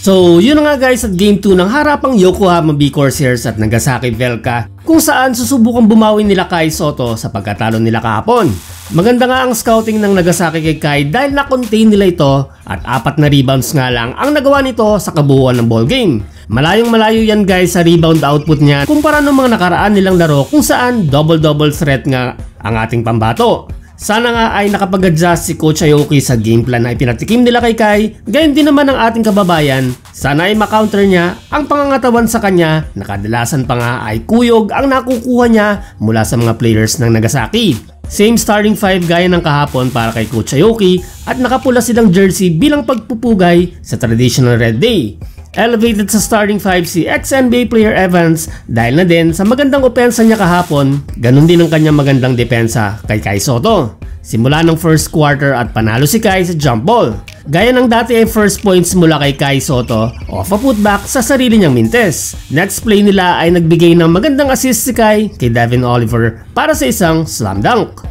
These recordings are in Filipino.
So yun na nga guys at Game 2 ng harapang Yokohama B Corsairs at Nagasaki Velka kung saan susubukang bumawi nila Kai Sotto sa pagkatalo nila kahapon. Maganda nga ang scouting ng Nagasaki kay Kai dahil na-contain nila ito at 4 na rebounds nga lang ang nagawa nito sa kabuuan ng ball game. Malayong malayo yan guys sa rebound output niya kumpara ng mga nakaraan nilang laro kung saan double-double threat nga ang ating pambato. Sana nga ay nakapag-adjust si Coach Aoki sa game plan na ipinatikim nila kay Kai, gayon din naman ang ating kababayan. Sana ay makounter niya ang pangangatawan sa kanya na kadalasan pa nga ay kuyog ang nakukuha niya mula sa mga players ng Nagasaki. Same starting 5 gaya ng kahapon para kay Coach Aoki at nakapula silang jersey bilang pagpupugay sa traditional Red Day. Elevated sa starting 5 si ex-NBA player Evans dahil na din sa magandang opensa niya kahapon, ganun din ang kanyang magandang depensa kay Kai Sotto. Simula ng first quarter at panalo si Kai sa jump ball. Gaya ng dati ay first points mula kay Kai Sotto off a putback sa sarili niyang mintes. Next play nila ay nagbigay ng magandang assist si Kai kay Devin Oliver para sa isang slam dunk.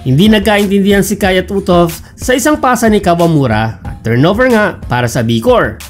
Hindi nagkaintindihan si Kai at Utov sa isang pasa ni Kawamura at turnover nga para sa B-Core.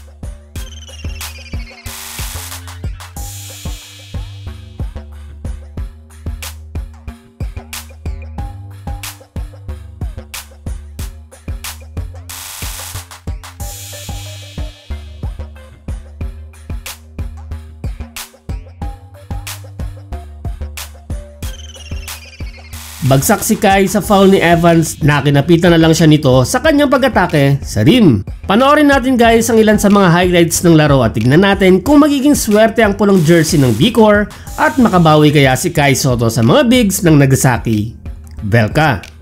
Bagsak si Kai sa foul ni Evans na kinapitan na lang siya nito sa kanyang pag-atake sa rim. Panoorin natin guys ang ilan sa mga highlights ng laro at tignan natin kung magiging swerte ang pulong jersey ng B-Core at makabawi kaya si Kai Sotto sa mga bigs ng Nagasaki Velka.